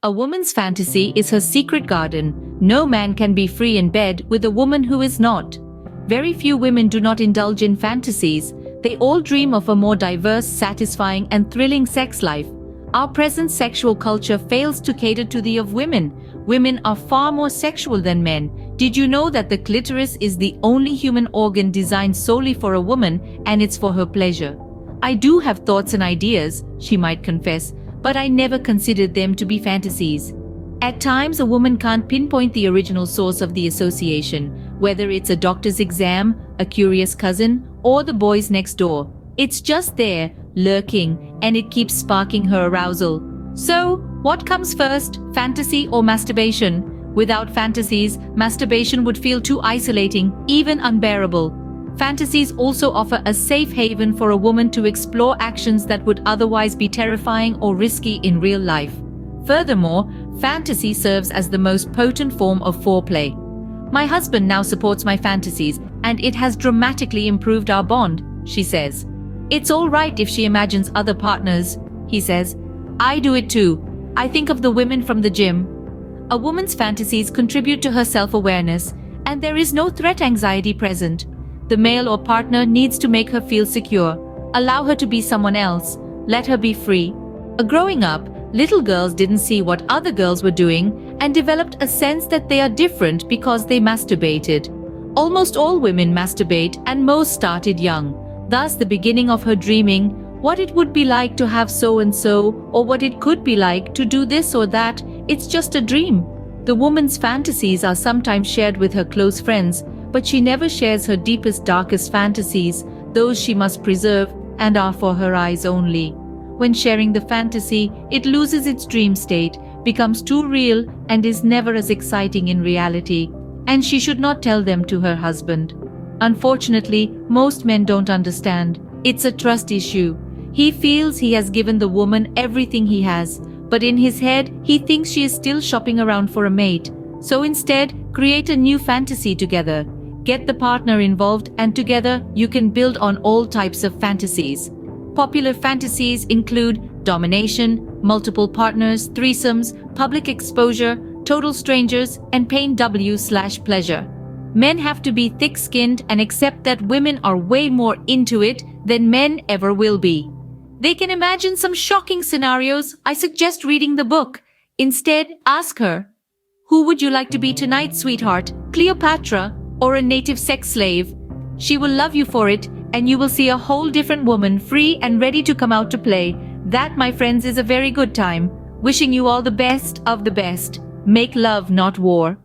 A woman's fantasy is her secret garden. No man can be free in bed with a woman who is not. Very few women do not indulge in fantasies. They all dream of a more diverse, satisfying, and thrilling sex life. Our present sexual culture fails to cater to the of women. Women are far more sexual than men. Did you know that the clitoris is the only human organ designed solely for a woman, and it's for her pleasure? I do have thoughts and ideas, she might confess, but I never considered them to be fantasies. At times, a woman can't pinpoint the original source of the association, whether it's a doctor's exam, a curious cousin, or the boys next door. It's just there, lurking, and it keeps sparking her arousal. So, what comes first, fantasy or masturbation? Without fantasies, masturbation would feel too isolating, even unbearable. Fantasies also offer a safe haven for a woman to explore actions that would otherwise be terrifying or risky in real life. Furthermore, fantasy serves as the most potent form of foreplay. My husband now supports my fantasies, and it has dramatically improved our bond, she says. It's all right if she imagines other partners, he says. I do it too. I think of the women from the gym. A woman's fantasies contribute to her self-awareness, and there is no threat anxiety present. The male or partner needs to make her feel secure, allow her to be someone else, let her be free. Growing up, little girls didn't see what other girls were doing and developed a sense that they are different because they masturbated. Almost all women masturbate, and most started young. Thus, the beginning of her dreaming, what it would be like to have so and so, or what it could be like to do this or that, it's just a dream. The woman's fantasies are sometimes shared with her close friends, but she never shares her deepest, darkest fantasies. Those she must preserve and are for her eyes only. When sharing the fantasy, it loses its dream state, becomes too real, and is never as exciting in reality. And she should not tell them to her husband. Unfortunately, most men don't understand. It's a trust issue. He feels he has given the woman everything he has, but in his head, he thinks she is still shopping around for a mate. So instead, create a new fantasy together. Get the partner involved, and together you can build on all types of fantasies. Popular fantasies include domination, multiple partners, threesomes, public exposure, total strangers, and pain w/pleasure. Men have to be thick-skinned and accept that women are way more into it than men ever will be. They can imagine some shocking scenarios. I suggest reading the book. Instead, ask her, who would you like to be tonight, sweetheart? Cleopatra or a native sex slave? She will love you for it, and you will see a whole different woman, free and ready to come out to play. That, my friends, is a very good time. Wishing you all the best of the best. Make love, not war.